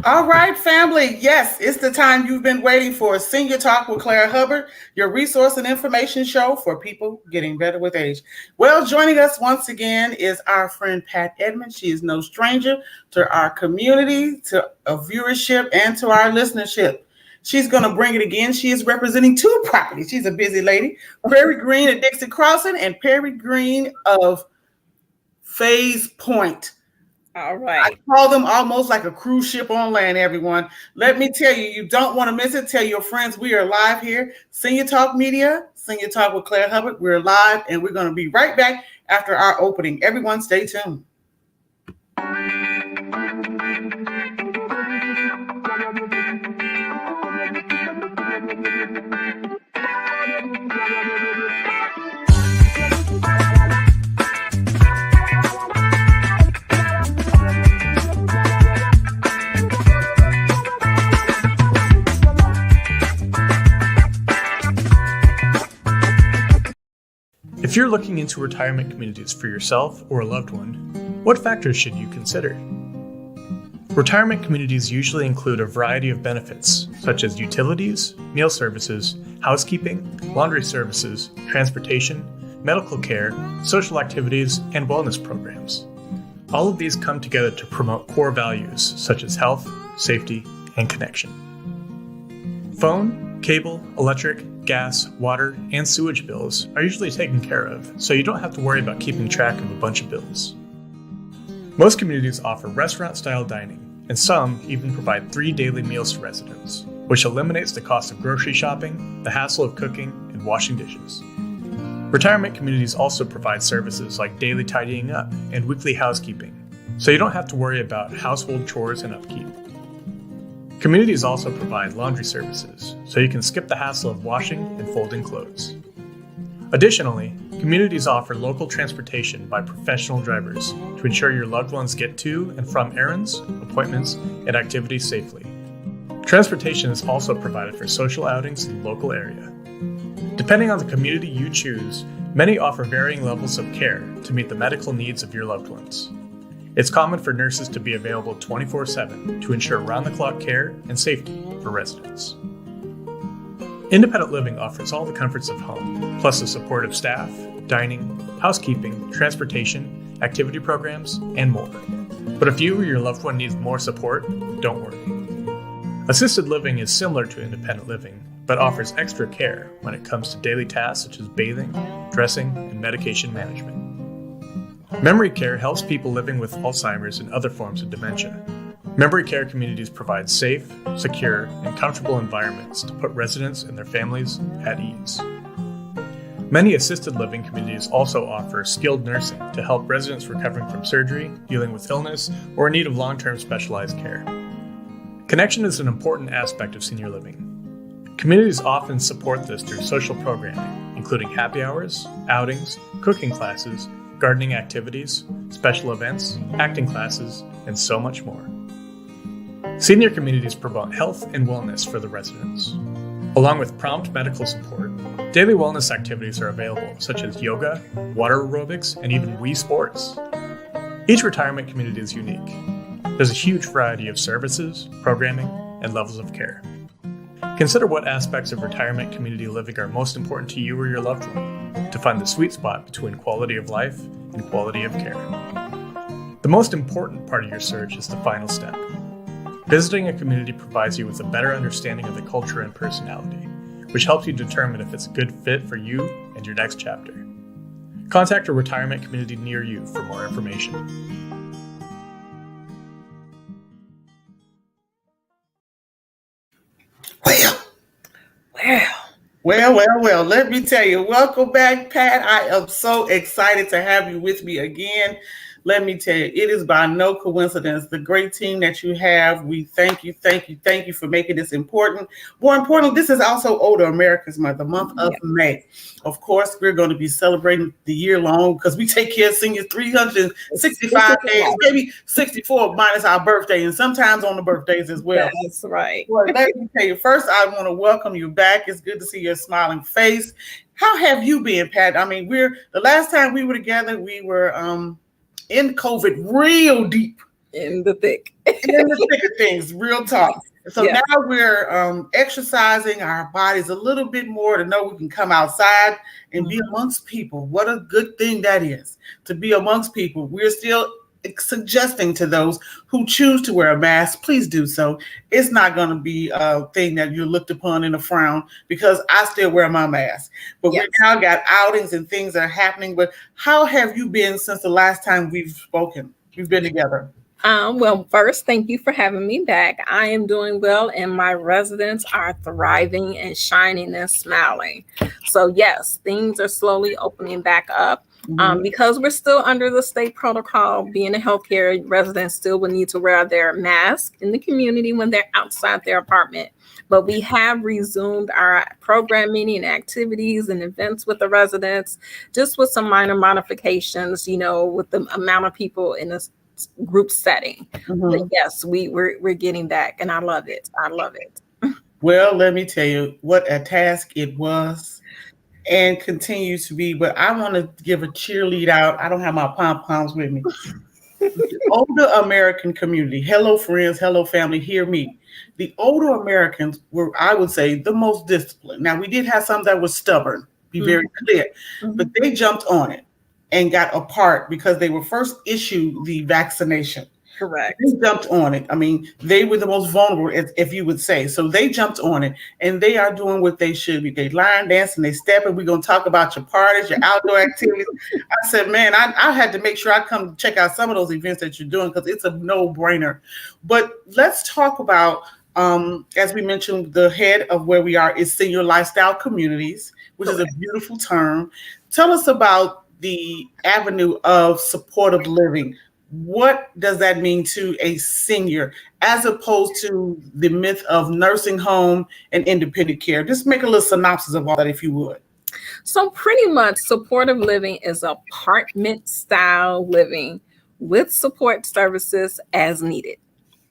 All right, family. Yes, it's the time you've been waiting for. Senior Talk with Claire Hubbard, your resource and information show for people getting better with age. Well, joining us once again is our friend Pat Edmond. She is no stranger to our community, to a viewership, and to our listenership. She's going to bring it again. She is representing two properties. She's a busy lady. Prairie Green at Dixie Crossing and Prairie Green of Phase Point. All I right. call them almost like a cruise ship on land, everyone. Let me tell you, you don't want to miss it. Tell your friends we are live here. Senior Talk Media, Senior Talk with Claire Hubbard. We're live and we're going to be right back after our opening. Everyone stay tuned. If you're looking into retirement communities for yourself or a loved one, what factors should you consider? Retirement communities usually include a variety of benefits, such as utilities, meal services, housekeeping, laundry services, transportation, medical care, social activities, and wellness programs. All of these come together to promote core values such as health, safety, and connection. Phone, cable, electric, gas, water, and sewage bills are usually taken care of, so you don't have to worry about keeping track of a bunch of bills. Most communities offer restaurant-style dining, and some even provide 3 daily meals to residents, which eliminates the cost of grocery shopping, the hassle of cooking, and washing dishes. Retirement communities also provide services like daily tidying up and weekly housekeeping, so you don't have to worry about household chores and upkeep. Communities also provide laundry services, so you can skip the hassle of washing and folding clothes. Additionally, communities offer local transportation by professional drivers to ensure your loved ones get to and from errands, appointments, and activities safely. Transportation is also provided for social outings in the local area. Depending on the community you choose, many offer varying levels of care to meet the medical needs of your loved ones. It's common for nurses to be available 24/7 to ensure round-the-clock care and safety for residents. Independent living offers all the comforts of home, plus the support of staff, dining, housekeeping, transportation, activity programs, and more. But if you or your loved one needs more support, don't worry. Assisted living is similar to independent living, but offers extra care when it comes to daily tasks such as bathing, dressing, and medication management. Memory care helps people living with Alzheimer's and other forms of dementia. Memory care communities provide safe, secure, and comfortable environments to put residents and their families at ease. Many assisted living communities also offer skilled nursing to help residents recovering from surgery, dealing with illness, or in need of long-term specialized care. Connection is an important aspect of senior living. Communities often support this through social programming, including happy hours, outings, cooking classes, gardening activities, special events, acting classes, and so much more. Senior communities promote health and wellness for the residents. Along with prompt medical support, daily wellness activities are available, such as yoga, water aerobics, and even Wii Sports. Each retirement community is unique. There's a huge variety of services, programming, and levels of care. Consider what aspects of retirement community living are most important to you or your loved one to find the sweet spot between quality of life and quality of care. The most important part of your search is the final step. Visiting a community provides you with a better understanding of the culture and personality, which helps you determine if it's a good fit for you and your next chapter. Contact a retirement community near you for more information. Well, let me tell you, welcome back, Pat. I am so excited to have you with me again. Let me tell you, it is by no coincidence the great team that you have. We thank you for making this important. More importantly, this is also Older Americans Month, the month of May. Of course, we're going to be celebrating the year long because we take care of seniors 365 days, maybe 64 minus our birthday, and sometimes on the birthdays as well. That's right. Well, let me tell you, first, I want to welcome you back. It's good to see your smiling face. How have you been, Pat? I mean, the last time we were together, we were in COVID real deep. In the thick. In the thick of things, real talk. So now we're exercising our bodies a little bit more to know we can come outside and be amongst people. What a good thing that is, to be amongst people. We're still suggesting to those who choose to wear a mask, please do so. It's not going to be a thing that you're looked upon in a frown, because I still wear my mask. But we now got outings and things that are happening. But how have you been since the last time we've spoken? We've been together. Well, first, thank you for having me back. I am doing well, and my residents are thriving and shining and smiling. So yes, things are slowly opening back up. Because we're still under the state protocol, being a healthcare resident still will need to wear their mask in the community when they're outside their apartment. But we have resumed our programming and activities and events with the residents, just with some minor modifications, with the amount of people in this group setting. But yes, we're getting back, and I love it. I love it. Well, let me tell you what a task it was and continues to be. But I want to give a cheerlead out. I don't have my pom-poms with me. The older American community, hello friends, hello family, hear me. The older Americans were, I would say, the most disciplined. Now, we did have some that were stubborn, be very clear, but they jumped on it and got a part because they were first issued the vaccination. Correct. They jumped on it. I mean, they were the most vulnerable, if you would say. So they jumped on it, and they are doing what they should be. They line dancing, they stepping. We're going to talk about your parties, your outdoor activities. I said, man, I had to make sure I come check out some of those events that you're doing, because it's a no-brainer. But let's talk about, as we mentioned, the head of where we are is Senior Lifestyle Communities, which is a beautiful term. Tell us about the avenue of supportive living. What does that mean to a senior, as opposed to the myth of nursing home and independent care? Just make a little synopsis of all that, if you would. So pretty much supportive living is apartment style living with support services as needed.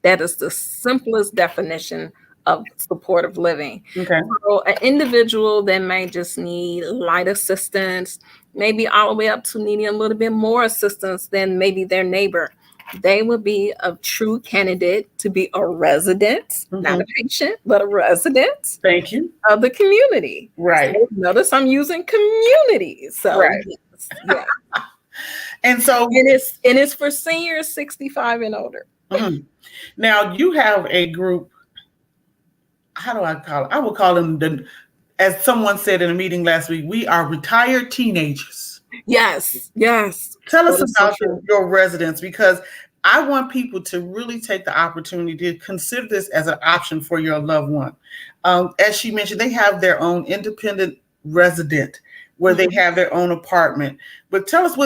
That is the simplest definition of supportive living. Okay. So an individual that may just need light assistance, maybe all the way up to needing a little bit more assistance than maybe their neighbor, they would be a true candidate to be a resident, not a patient, but a resident. Thank you. Of the community. Right. So notice I'm using community. So right. Yes, yeah. And so it's for seniors 65 and older. Now you have a group. How do I call it? I will call them as someone said in a meeting last week, we are retired teenagers. Yes. Tell us about your residents, because I want people to really take the opportunity to consider this as an option for your loved one. As she mentioned, they have their own independent resident where they have their own apartment. But tell us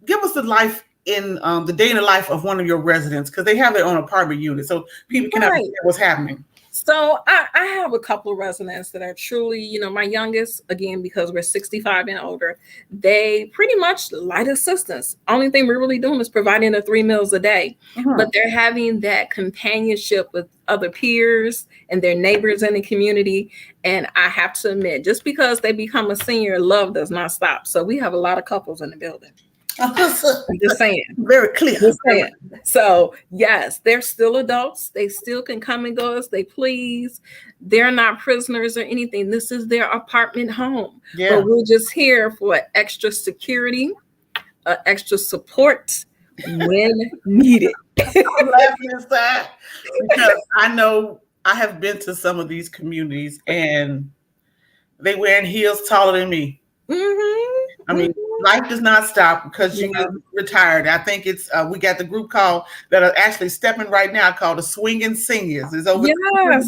give us the life in the day in the life of one of your residents, because they have their own apartment unit, so people can understand what's happening. So I have a couple of residents that are truly, my youngest, again, because we're 65 and older, they pretty much light assistance. Only thing we're really doing is providing the 3 meals a day, but they're having that companionship with other peers and their neighbors in the community. And I have to admit, just because they become a senior, love does not stop. So we have a lot of couples in the building. I'm just saying. Very clear. Just saying. So yes, they're still adults. They still can come and go as they please. They're not prisoners or anything. This is their apartment home. Yeah. But we're just here for extra security, extra support when needed. I'm laughing inside because I know I have been to some of these communities and they wearing heels taller than me. I mean, life does not stop because you retired. I think it's we got the group call that are actually stepping right now called the Swinging Seniors. It's over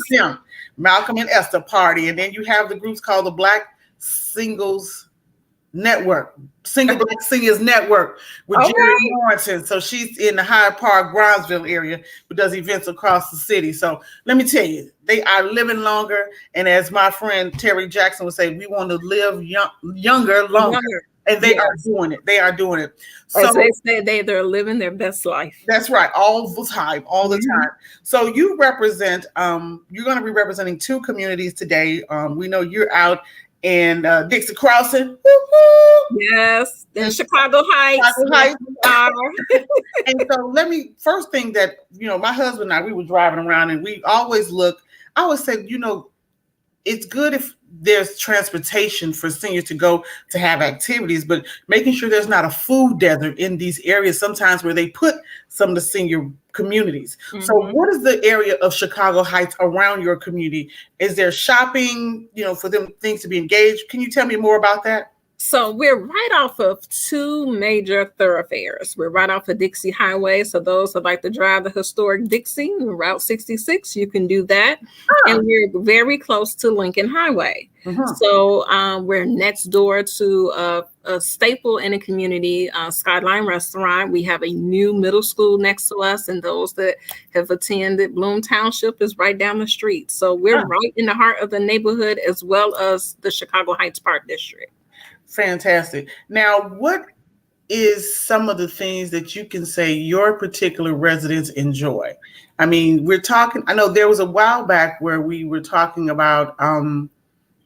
there. Malcolm and Esther party, and then you have the groups called the Black Singles Network, Single Black Seniors Network with Jerry Lawrence. So she's in the Hyde Park, Brownsville area, but does events across the city. So let me tell you, they are living longer. And as my friend Terry Jackson would say, we want to live younger, longer. And they are doing it. They are doing it. So as they say, they're living their best life. That's right. All the time. So you represent, you're going to be representing 2 communities today. We know you're out in Dixie Crossing. Yes, in And Chicago Heights. Chicago Heights. Yes, And so first thing that, my husband and I, we were driving around and we always I always said, it's good if there's transportation for seniors to go to have activities, but making sure there's not a food desert in these areas sometimes where they put some of the senior communities. Mm-hmm. So what is the area of Chicago Heights around your community? Is there shopping, for them things to be engaged? Can you tell me more about that? So we're right off of two major thoroughfares. We're right off of Dixie Highway. So those that like to drive the historic Dixie, Route 66, you can do that. And we're very close to Lincoln Highway. So we're next door to a staple in the community, Skyline Restaurant. We have a new middle school next to us, and those that have attended Bloom Township is right down the street. So we're right in the heart of the neighborhood as well as the Chicago Heights Park District. Fantastic. Now, what is some of the things that you can say your particular residents enjoy? I mean, I know there was a while back where we were talking about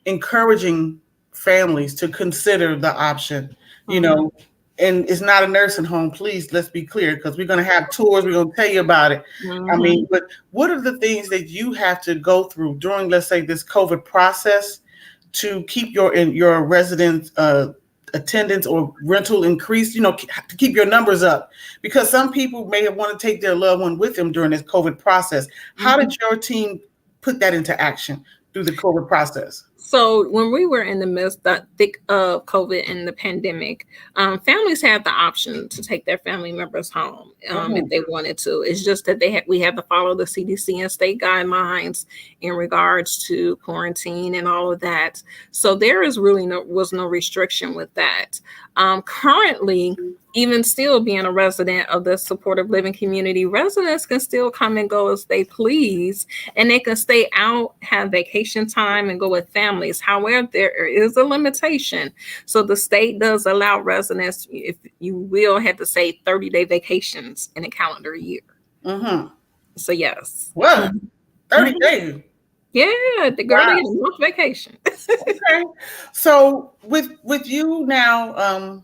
encouraging families to consider the option, and it's not a nursing home, please, let's be clear, because we're going to have tours, we're going to tell you about it. I mean, but what are the things that you have to go through during, let's say, this COVID process to keep your resident attendance or rental increased, to keep your numbers up? Because some people may want to take their loved one with them during this COVID process. How did your team put that into action through the COVID process? So when we were in the midst, the thick of COVID and the pandemic, families had the option to take their family members home if they wanted to. It's just that we had to follow the CDC and state guidelines in regards to quarantine and all of that. So there is really was no restriction with that. Currently, even still being a resident of the supportive living community, residents can still come and go as they please, and they can stay out, have vacation time, and go with families. However, there is a limitation. So the state does allow residents, if you will, have to say 30-day vacations in a calendar year. So yes. Well, 30 days. Yeah, the girl is a month vacation. Okay. So with you now,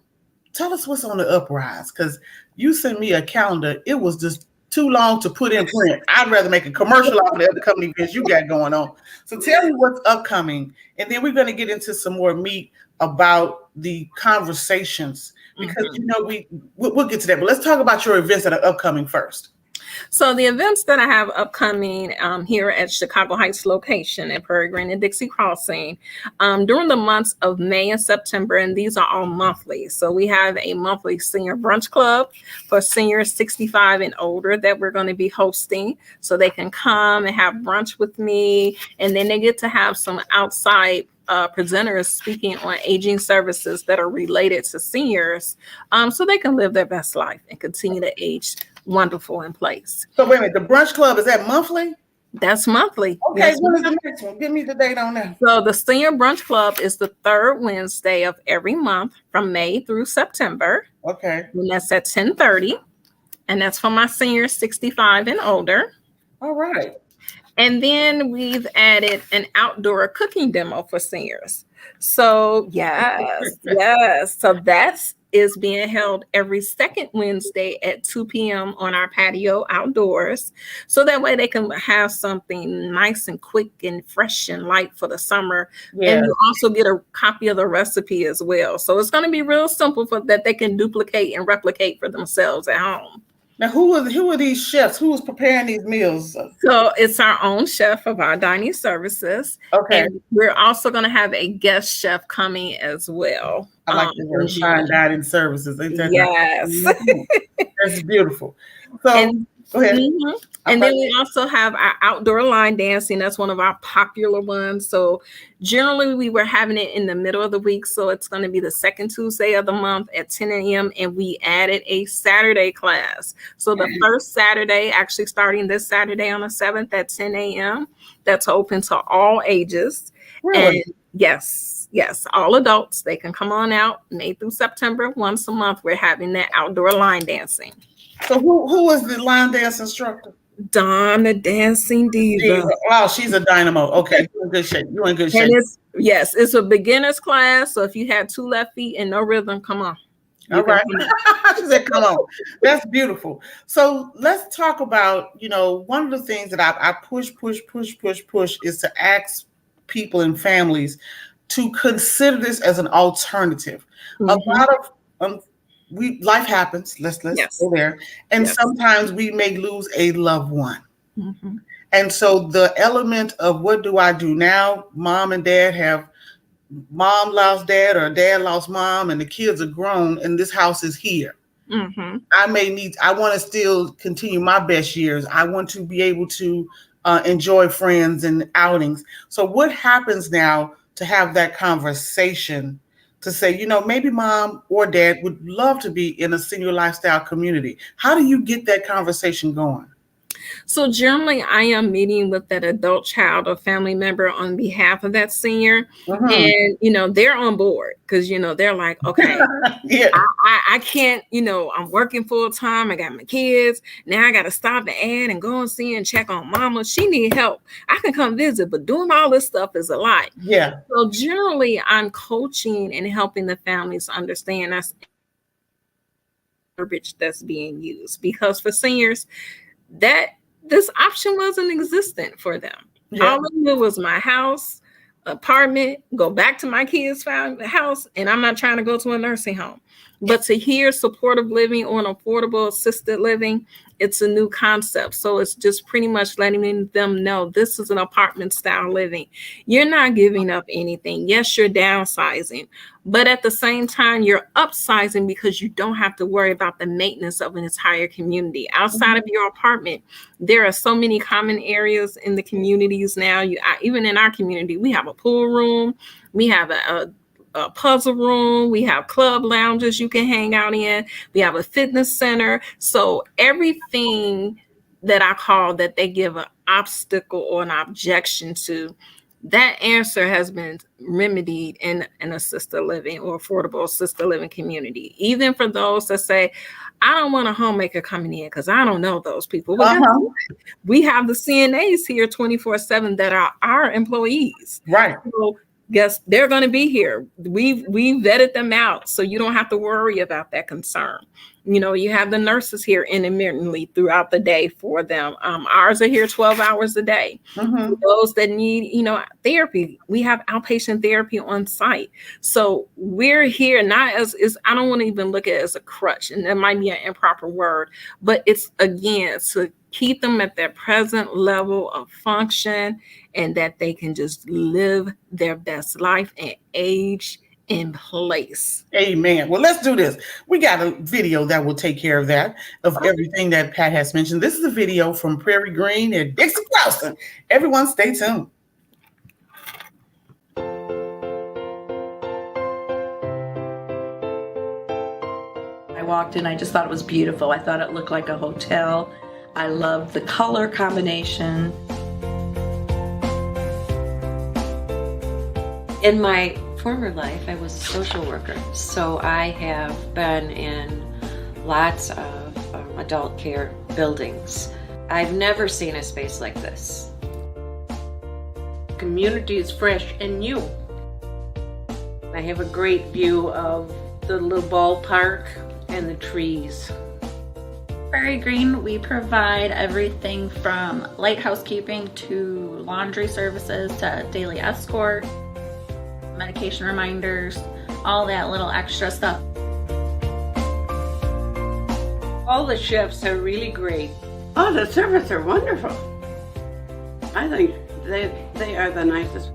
tell us what's on the uprise, because you sent me a calendar. It was just too long to put in print. I'd rather make a commercial out of the upcoming events you got going on. So tell me what's upcoming, and then we're going to get into some more meat about the conversations, because we'll get to that. But let's talk about your events that are upcoming first. So the events that I have upcoming here at Chicago Heights location at Prairie Green and Dixie Crossing during the months of May and September, and these are all monthly. So we have a monthly senior brunch club for seniors 65 and older that we're going to be hosting, so they can come and have brunch with me, and then they get to have some outside presenters speaking on aging services that are related to seniors, so they can live their best life and continue to age wonderful in place. So wait a minute, the brunch club, is that monthly? That's monthly. Okay, yes, when is the next one? Give me the date on that. So the Senior Brunch Club is the third Wednesday of every month from May through September. Okay. And that's at 10:30. And that's for my seniors 65 and older. All right. And then we've added an outdoor cooking demo for seniors. So yes. So is being held every second Wednesday at 2 p.m. on our patio outdoors. So that way they can have something nice and quick and fresh and light for the summer. Yeah. And you also get a copy of the recipe as well. So it's going to be real simple for that they can duplicate and replicate for themselves at home. Now, who are these chefs? Who is preparing these meals? So it's our own chef of our dining services. Okay. And we're also going to have a guest chef coming as well. I like the word fine dining services. Yes. That's beautiful. So go ahead. And then we also have our outdoor line dancing. That's one of our popular ones. So generally we were having it in the middle of the week. So it's going to be the second Tuesday of the month at 10 a.m. And we added a Saturday class. So the first Saturday, actually starting this Saturday on the 7th at 10 a.m. That's open to all ages. Really? And yes, all adults, they can come on out May through September. Once a month, we're having that outdoor line dancing. So who is the line dance instructor? Dawn, the dancing diva. Oh, she's a dynamo. Okay, you're in good shape. You're in good shape. And it's a beginner's class. So if you had 2 left feet and no rhythm, come on. All right. She said, come on. That's beautiful. So let's talk about, one of the things that I push is to ask people and families to consider this as an alternative. A lot of life happens. Let's go there. And sometimes we may lose a loved one. And so the element of what do I do now? Mom lost dad or dad lost mom and the kids are grown and this house is here. I want to still continue my best years. I want to be able to enjoy friends and outings. So what happens now to have that conversation to say, maybe mom or dad would love to be in a senior lifestyle community? How do you get that conversation going? So generally, I am meeting with that adult child or family member on behalf of that senior. And, they're on board because, they're like, okay, I can't, I'm working full time. I got my kids. Now I got to stop and add and go and see and check on mama. She need help. I can come visit, but doing all this stuff is a lot. Yeah. So generally, I'm coaching and helping the families understand that's verbiage that's being used, because for seniors, that this option wasn't existent for them. All I knew was my house, apartment, go back to my kids' house, and I'm not trying to go to a nursing home. But to hear supportive living or an affordable assisted living, it's a new concept. So it's just pretty much letting them know this is an apartment style living. You're not giving up anything. Yes, you're downsizing, but at the same time, you're upsizing because you don't have to worry about the maintenance of an entire community. Outside of your apartment, there are so many common areas in the communities now. Even in our community, we have a pool room, we have a puzzle room, we have club lounges you can hang out in, we have a fitness center. So everything that I call that they give an obstacle or an objection to, that answer has been remedied in an assisted living or affordable assisted living community. Even for those that say, I don't want a homemaker coming in because I don't know those people. We have the CNAs here 24/7 that are our employees. Right. So guess they're going to be here. We vetted them out, so you don't have to worry about that concern. You have the nurses here intermittently throughout the day for them. Ours are here 12 hours a day. For those that need, therapy, we have outpatient therapy on site. So we're here not as I don't want to even look at it as a crutch, and that might be an improper word, but it's again to keep them at their present level of function and that they can just live their best life and age in place. Amen. Well, let's do this. We got a video that will take care of that, of everything that Pat has mentioned. This is a video from Prairie Green and Dixie Crowson. Everyone stay tuned. I walked in, I just thought it was beautiful. I thought it looked like a hotel. I loved the color combination. In my former life, I was a social worker, so I have been in lots of adult care buildings. I've never seen a space like this. Community is fresh and new. I have a great view of the little ballpark and the trees. Prairie Green, we provide everything from light housekeeping to laundry services to daily escort, medication reminders, all that little extra stuff. All the chefs are really great. Oh, the servers are wonderful. I think they are the nicest.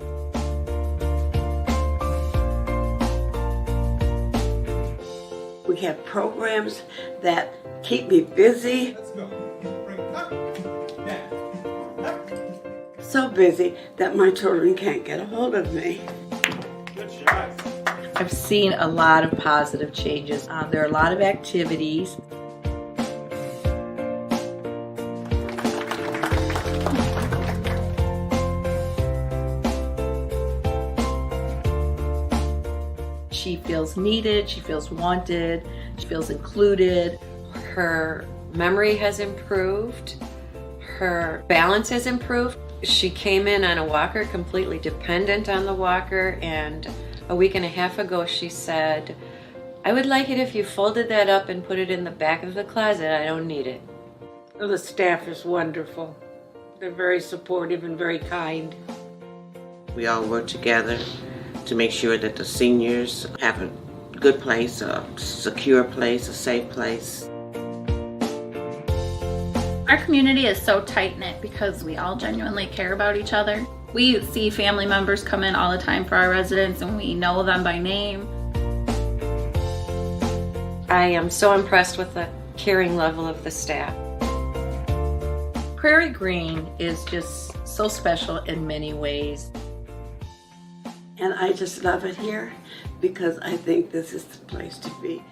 We have programs that keep me busy. Let's go. So busy that my children can't get a hold of me. Good shot. I've seen a lot of positive changes. There are a lot of activities. She feels needed, she feels wanted, she feels included. Her memory has improved. her balance has improved. She came in on a walker, completely dependent on the walker, and a week and a half ago she said, I would like it if you folded that up and put it in the back of the closet. I don't need it. Well, the staff is wonderful. They're very supportive and very kind. We all work together to make sure that the seniors have a good place, a secure place, a safe place. Our community is so tight-knit because we all genuinely care about each other. We see family members come in all the time for our residents and we know them by name. I am so impressed with the caring level of the staff. Prairie Green is just so special in many ways. And I just love it here because I think this is the place to be.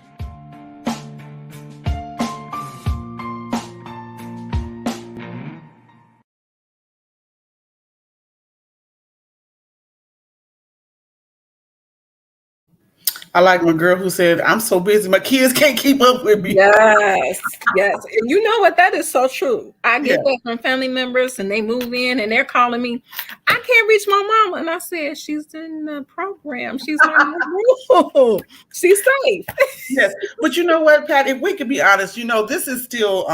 I like my girl who said, I'm so busy, my kids can't keep up with me. Yes, yes. And you know what? That is so true. I get that from family members and they move in and they're calling me, I can't reach my mama. And I said, she's in the program. She's not in the room. She's safe. Yes. But you know what, Pat, if we could be honest, you know, this is still,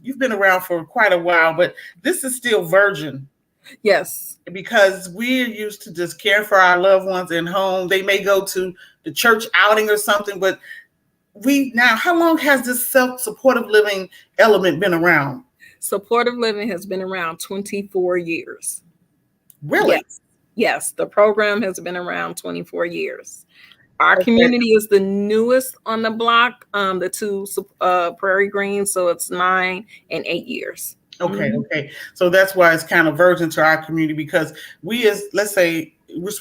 you've been around for quite a while, but this is still virgin. Yes. Because we're used to just care for our loved ones in home. They may go to the church outing or something, but how long has this self-supportive living element been around? Supportive living has been around 24 years. Really? Yes. The program has been around 24 years. Our community is the newest on the block, the two Prairie Green, so it's 9 and 8 years. Okay. So that's why it's kind of virgin to our community because we as, let's say,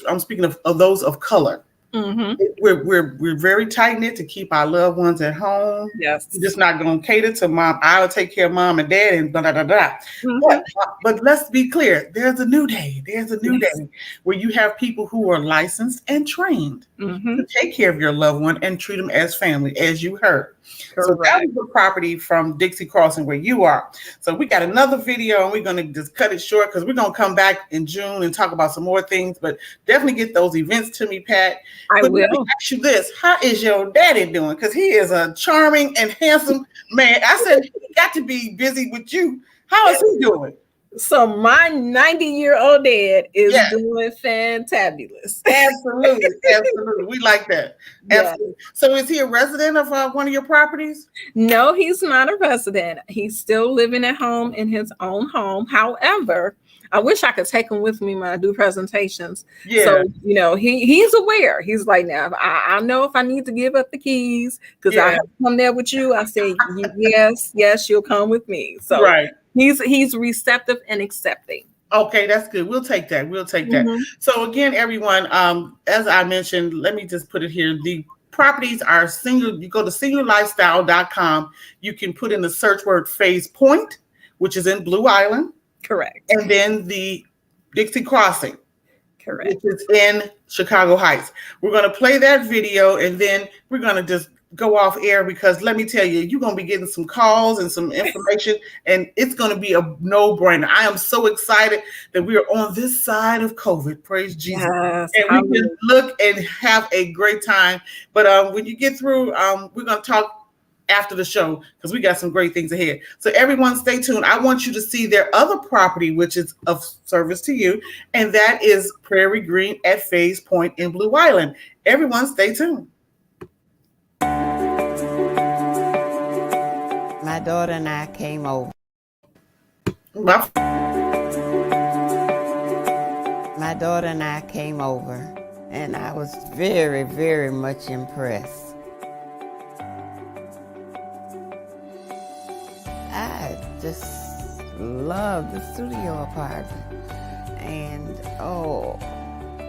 I'm speaking of those of color. Mm-hmm. We're very tight knit to keep our loved ones at home. Yes, we're just not going to cater to mom. I'll take care of mom and dad and blah, blah, blah, blah. Mm-hmm. But let's be clear. There's a new day. There's a new day where you have people who are licensed and trained to take care of your loved one and treat them as family, as you heard. Correct. So that is the property from Dixie Crossing where you are. So we got another video and we're going to just cut it short because we're going to come back in June and talk about some more things. But definitely get those events to me, Pat. I will. Let me ask you this. How is your daddy doing? Because he is a charming and handsome man. I said, he got to be busy with you. How is he doing? So my 90-year-old dad is doing fantabulous. Absolutely. We like that. Absolutely. Yeah. So is he a resident of one of your properties? No, he's not a resident. He's still living at home in his own home. However, I wish I could take him with me when I do presentations. Yeah. So, you know, he's aware. He's like, now, I know if I need to give up the keys because I have to come there with you. I say, yes, you'll come with me. So he's receptive and accepting. Okay, that's good. We'll take that. So again, everyone, as I mentioned, let me just put it here. The properties are you go to seniorlifestyle.com. You can put in the search word Phase Point, which is in Blue Island. Correct. And then the Dixie Crossing. Correct. Which is in Chicago Heights. We're going to play that video and then we're going to just go off air because let me tell you, you're going to be getting some calls and some information and it's going to be a no-brainer. I am so excited that we are on this side of COVID. Praise Jesus. Yes, and we can look and have a great time. But when you get through, we're going to talk after the show because we got some great things ahead. So everyone stay tuned. I want you to see their other property, which is of service to you. And that is Prairie Green at Phase Point in Blue Island. Everyone stay tuned. My daughter and I came over. My daughter and I came over and I was very, very much impressed. I just love the studio apartment and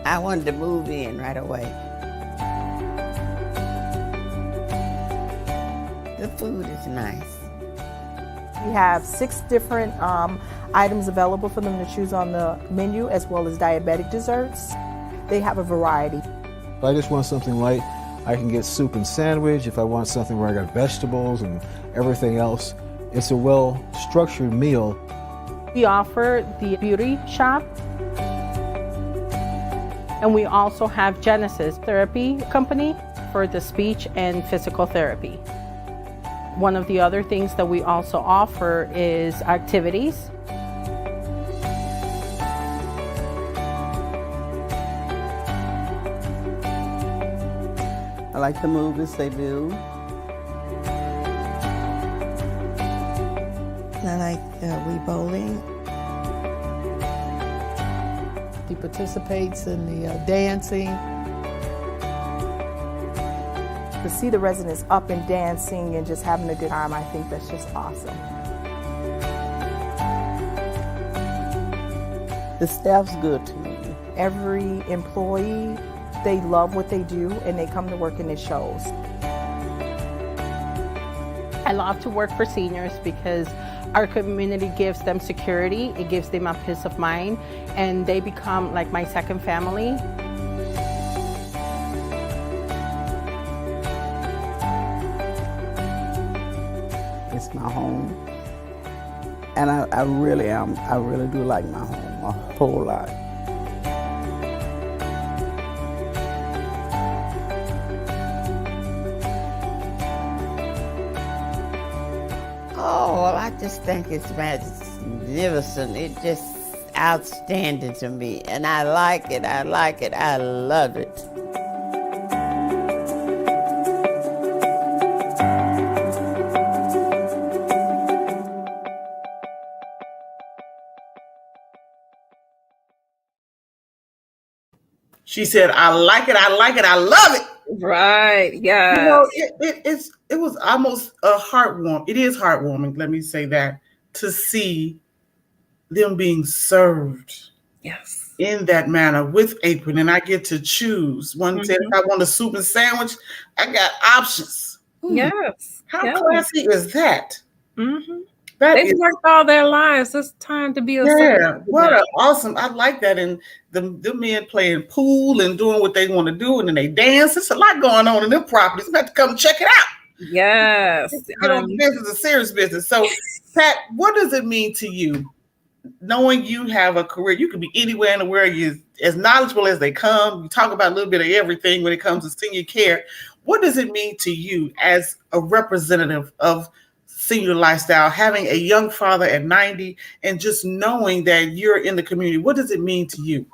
I wanted to move in right away. The food is nice. We have 6 different items available for them to choose on the menu, as well as diabetic desserts. They have a variety. If I just want something light, I can get soup and sandwich. If I want something where I got vegetables and everything else, it's a well-structured meal We offer the beauty shop. And we also have Genesis Therapy Company for the speech and physical therapy. One of the other things that we also offer is activities. I like the movies they do. I like Wii Bowling. He participates in the dancing. To see the residents up and dancing and just having a good time, I think that's just awesome. The staff's good to me. Every employee, they love what they do and they come to work and it shows. I love to work for seniors because our community gives them security, it gives them a peace of mind, and they become like my second family. It's my home. And I really do like my home a whole lot. Oh, well, I just think it's magnificent. It's just outstanding to me. And I like it, I love it. She said, I like it, I love it. Right, yeah. You know, it was almost heartwarming. It is heartwarming, let me say that, to see them being served in that manner with apron, and I get to choose. One said, if I want a soup and sandwich, I got options. Yes. How classy is that? They've worked all their lives. It's time to be a what an awesome. I like that. And the men playing pool and doing what they want to do, and then they dance. There's a lot going on in them properties. I'm about to come check it out. Yes. Get on the business, a serious business. So, Pat, what does it mean to you, knowing you have a career? You can be anywhere in the world. You're as knowledgeable as they come. You talk about a little bit of everything when it comes to senior care. What does it mean to you as a representative of senior lifestyle, having a young father at 90 and just knowing that you're in the community? What does it mean to you?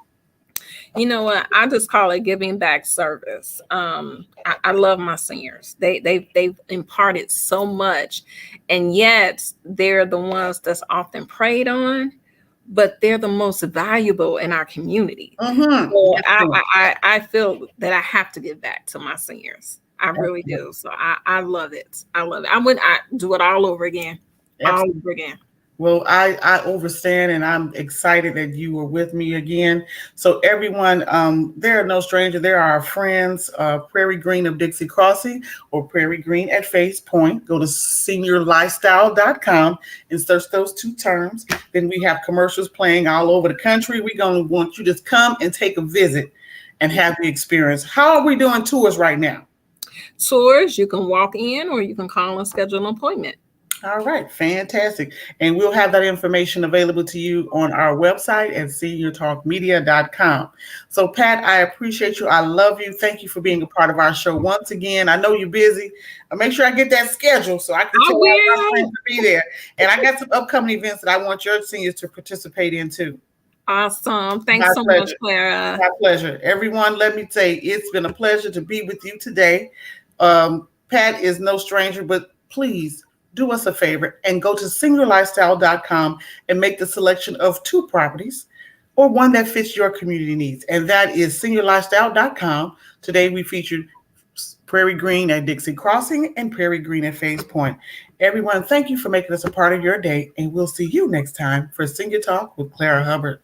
You know what? I just call it giving back service. I love my seniors. They've imparted so much, and yet they're the ones that's often preyed on, but they're the most valuable in our community. So I feel that I have to give back to my seniors. I really do. So I love it. I love it. I do it all over again. All over again. Well, I understand, and I'm excited that you were with me again. So everyone, they're no stranger. They're our friends, Prairie Green of Dixie Crossing or Prairie Green at Face Point. Go to seniorlifestyle.com and search those two terms. Then we have commercials playing all over the country. We're going to want you to come and take a visit and have the experience. How are we doing tours right now? Tours, you can walk in or you can call and schedule an appointment. All right, fantastic. And we'll have that information available to you on our website at seniortalkmedia.com. So, Pat, I appreciate you. I love you. Thank you for being a part of our show once again. I know you're busy. I'll make sure I get that schedule so I can tell my friends to be there. And I got some upcoming events that I want your seniors to participate in too. Awesome. Thanks so much, Clara. My pleasure. Everyone, let me say it's been a pleasure to be with you today. Pat is no stranger, but please do us a favor and go to seniorlifestyle.com and make the selection of 2 properties or one that fits your community needs. And that is seniorlifestyle.com. Today we featured Prairie Green at Dixie Crossing and Prairie Green at Face Point. Everyone, thank you for making us a part of your day, and we'll see you next time for Senior Talk with Clara Hubbard.